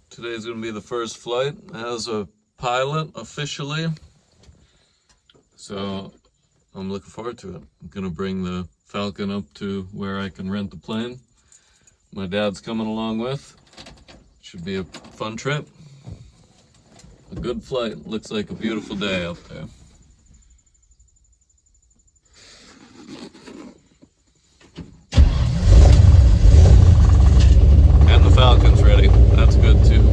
Today's going to be the first flight as a pilot officially, so I'm looking forward to it. I'm going to bring the Falcon up to where I can rent the plane. My dad's coming along with. Should be a fun trip. A good flight. Looks like a beautiful day out there. And the Falcon's ready. That's good too.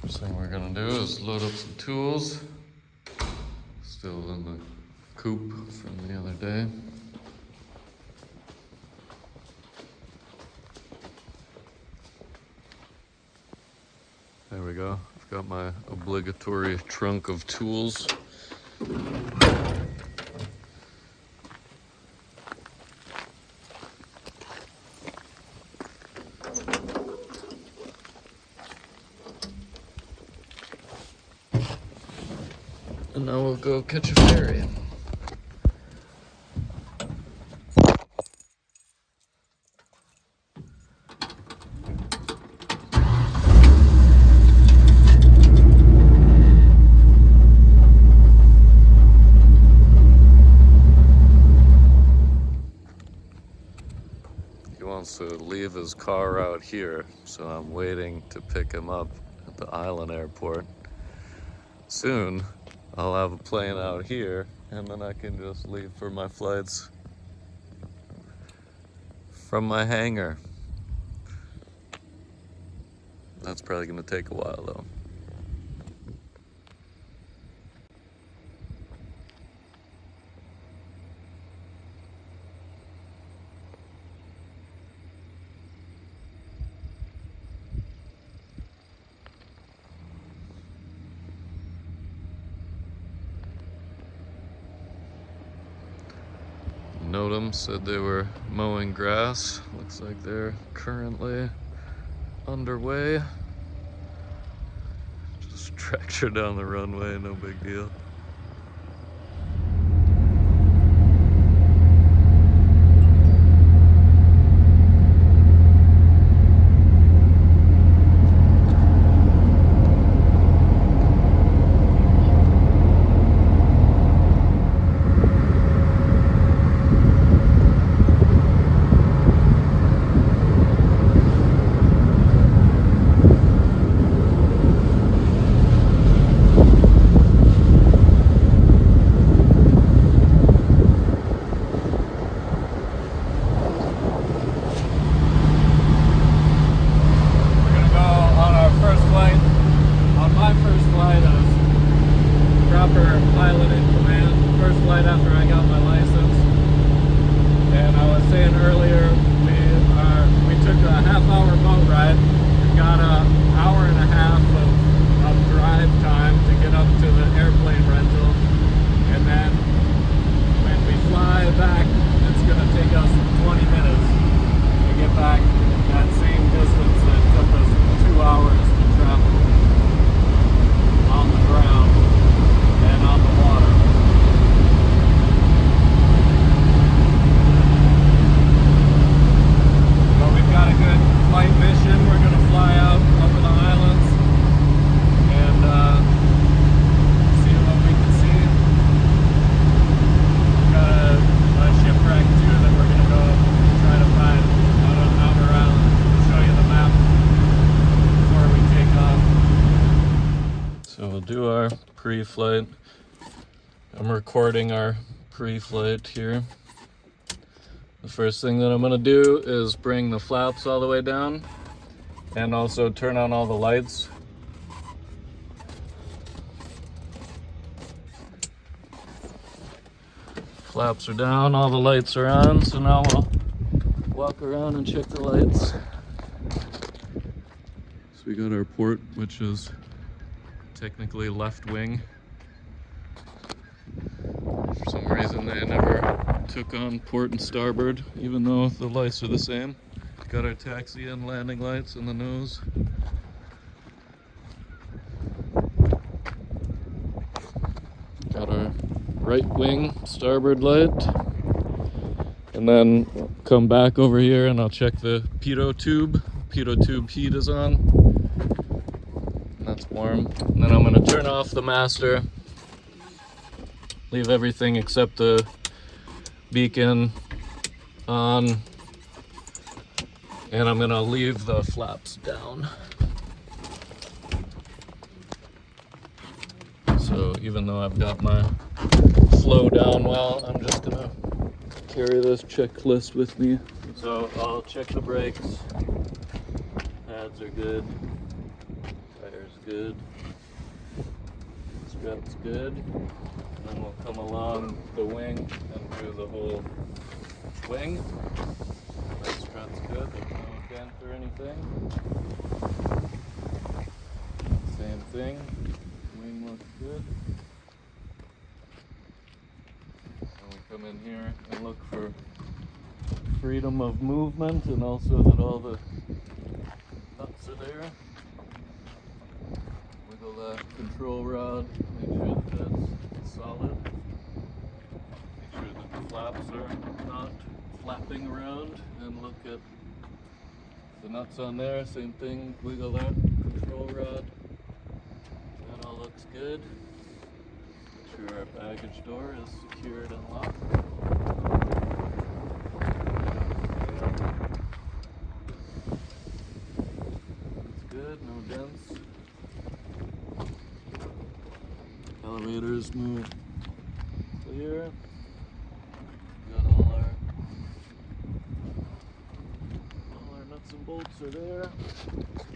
First thing we're gonna do is load up some tools. Still in the coop from the other day. There we go. I've got my obligatory trunk of tools. And now we'll go catch a ferry. He wants to leave his car out here, so I'm waiting to pick him up at the island airport. Soon, I'll have a plane out here, and then I can just leave for my flights from my hangar. That's probably gonna take a while though. Notem said they were mowing grass. Looks like they're currently underway. Just tractor down the runway, no big deal. Do our pre-flight. I'm recording our pre-flight here. The first thing that I'm gonna do is bring the flaps all the way down and also turn on all the lights. Flaps are down, all the lights are on, so now we'll walk around and check the lights. So we got our port, which is technically left wing. For some reason they never took on port and starboard, even though the lights are the same. Got our taxi and landing lights in the nose. Got our right wing starboard light. And then come back over here and I'll check the pitot tube. Pitot tube heat is on. And that's warm. And then I'm gonna turn off the master. Leave everything except the beacon on. And I'm gonna leave the flaps down. So even though I've got my flow down well, I'm just gonna carry this checklist with me. So I'll check the brakes. Pads are good. Tires good. Strap's good. And then we'll come along the wing and do the whole wing. That strap's good. There's no dent or anything. Same thing. Wing looks good. Come in here and look for freedom of movement and also that all the nuts are there. Wiggle that control rod, make sure that that's solid. Make sure that the flaps are not flapping around and look at the nuts on there. Same thing, wiggle that control rod. That all looks good. Make sure our baggage door is secured and locked. That's good, no dents. Elevators move clear. Got all our nuts and bolts are there.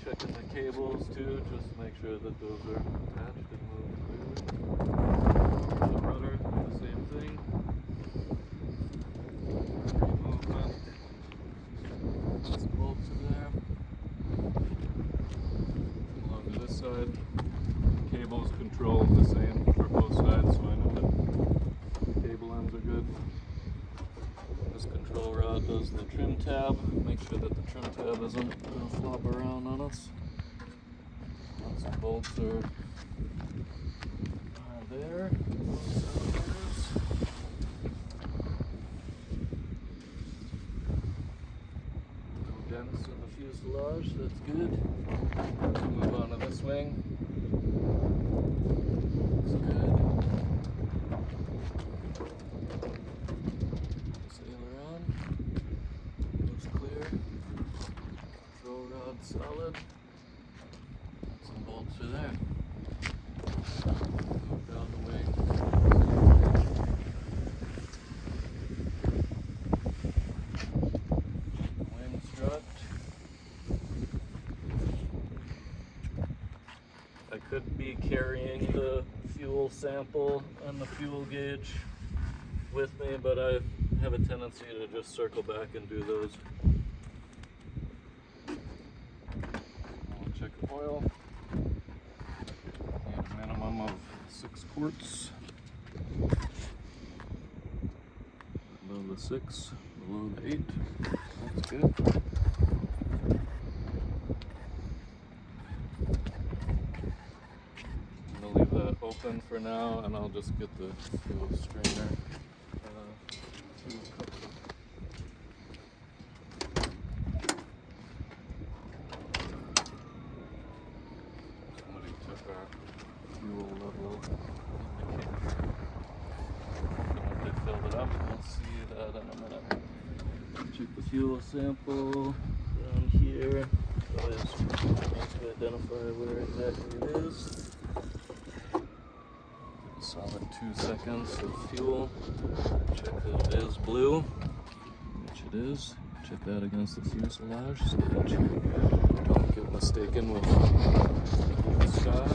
Checking the cables too, just to make sure that those are attached and moved clearly. The rudder, the same thing. Movement. Nuts and bolts are there. Along to this side, cables control the same for both sides, so I know that the cable ends are good. This control rod does the trim tab. Make sure that the trim tab isn't going to flop around on us. Nuts and bolts are there. No dents in the fuselage, that's good. Let's move on to this wing. Looks good. Sailor on. Looks clear. Control rod solid. Some bolts are there. Move down the wing. Wing strut. I could be carrying the fuel sample and the fuel gauge with me, but I have a tendency to just circle back and do those. I'll check oil. Need a minimum of 6 quarts. Below the 6, below the 8. That's good. I'm gonna leave that open for now, and I'll just get the fuel strainer to cook. Somebody took our fuel level indicator. And they filled it up. We'll see that in a minute. Check the fuel sample down here. Always nice to identify where exactly it is. Solid 2 seconds of fuel. Check that it is blue, which it is. Check that against the fuselage so that you don't get mistaken with the sky.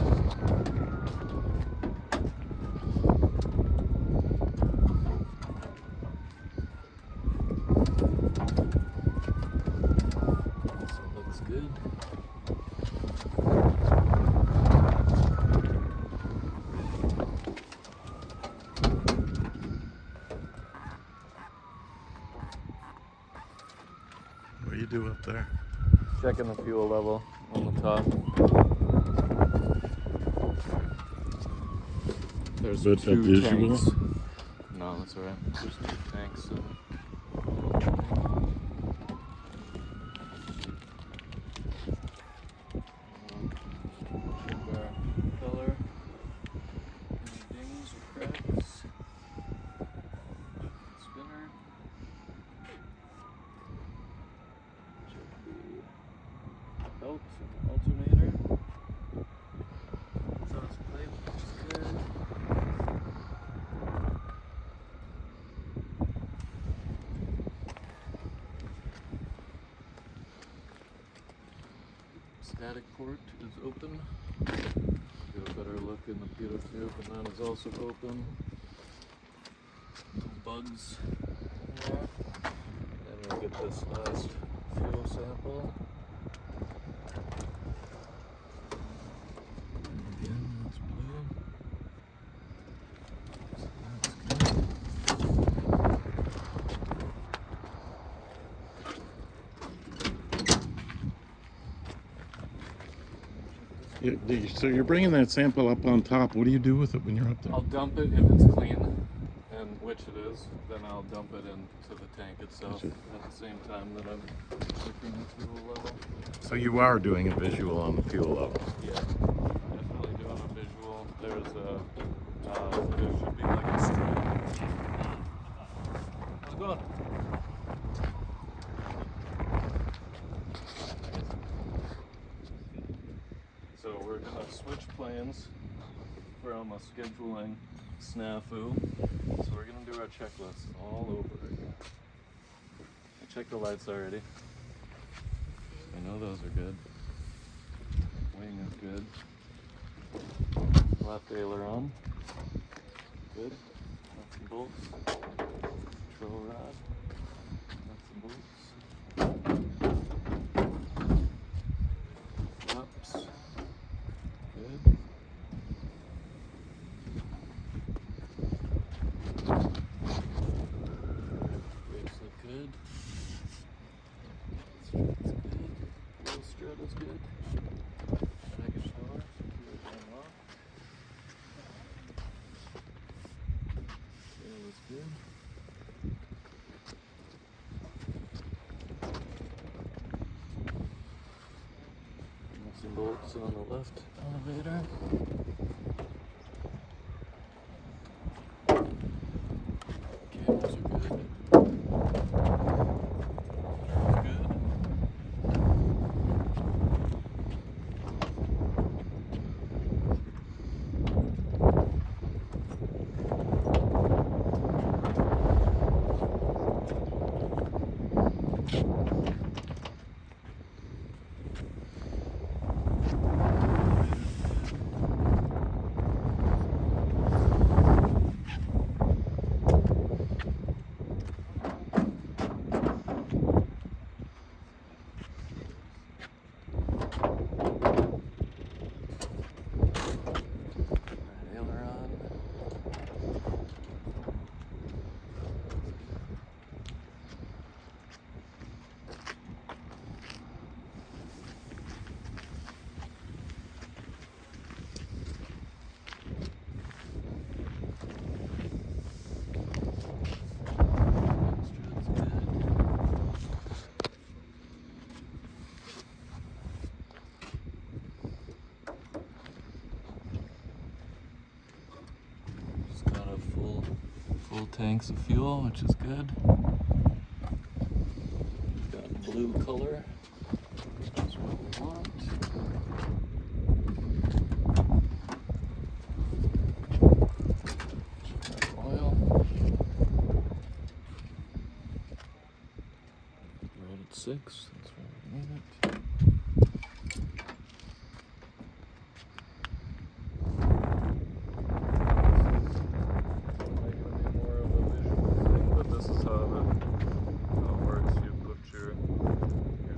So it looks good. What do you do up there? Checking the fuel level on the top. There's But a two visual? tanks. No, that's alright. There's 2 tanks. So. Check our color. Any dings or cracks. Spinner. Check the belt and alternator. Exhaust pipe, which is good. Static port is open. Get a better look in the pitot tube, and that is also open. No bugs there. And we'll get this last fuel sample. Again, that's blue. So that's good. So you're bringing that sample up on top. What do you do with it when you're up there? I'll dump it if it's clean, and which it is, then I'll dump it into the tank itself at the same time that I'm checking the fuel level. So you are doing a visual on the fuel level. Yeah, definitely doing a visual. There's there should be like a strip. How's it going? So we're gonna switch planes from a scheduling snafu. So we're gonna do our checklist all over again. I checked the lights already. I know those are good. Wing is good. Left aileron. Good. Nuts and bolts. Control rod. Nuts and bolts. Flaps. Good. Brakes look good. Strut's good. Wheel strut is good. Package door, secure unlock. Tail is good. Nuts and bolts on the left elevator. Cables are good. That's good. Aileron. Strut's good. Just got a full tanks of fuel, which is good. Got blue color. That's what we want. Check our oil. Right at 6. That's where we need it. Make it any more of a visual thing, but this is how it works. You put your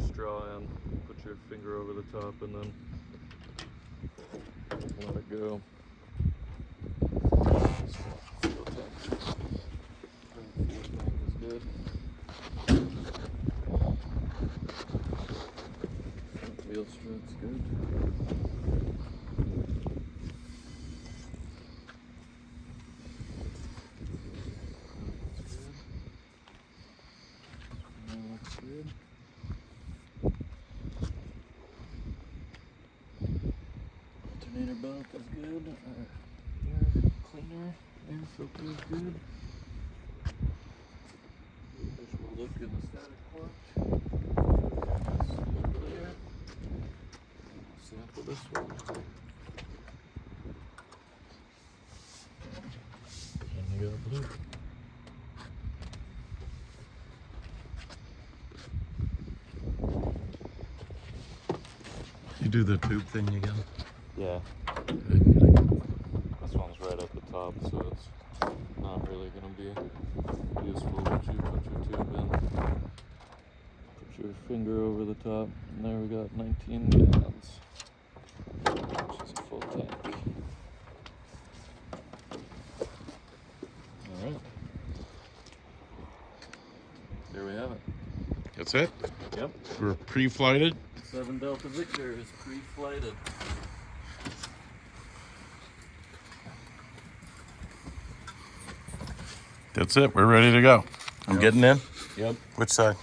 straw in, put your finger over the top, and then let it go. Fuel tank. Fuel tank is good. Wheel strut's good. Looks good. Alternator belt is good. Air cleaner, air filter is good. Visual look in the static port. Clear. Sample this one. And you got blue. You do the tube thing again. Yeah. This one's right at the top, so it's not really going to be useful, but you put your tube in. Put your finger over the top, and there we got 19 gallons, which is a full tank. Alright. There we have it. That's it? Yep. We're pre-flighted. SevenDeltaVictor is pre-flighted. That's it. We're ready to go. I'm getting in. Yep. Which side?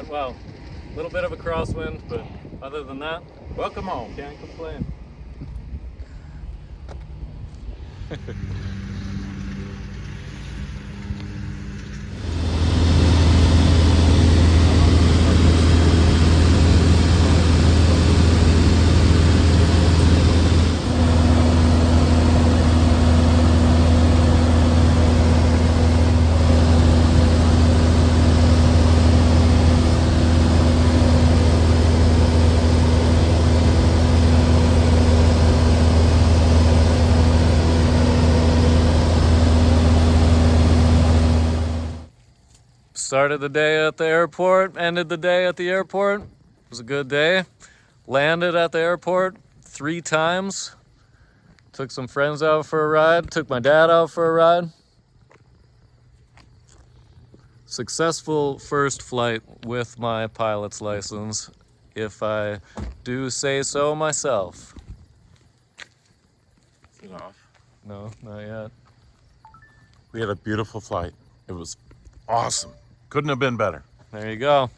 well, a little bit of a crosswind, but other than that, welcome home. Can't complain. Started the day at the airport, ended the day at the airport. It was a good day. Landed at the airport 3 times. Took some friends out for a ride. Took my dad out for a ride. Successful first flight with my pilot's license, if I do say so myself. Is it off? No, not yet. We had a beautiful flight. It was awesome. Couldn't have been better. There you go.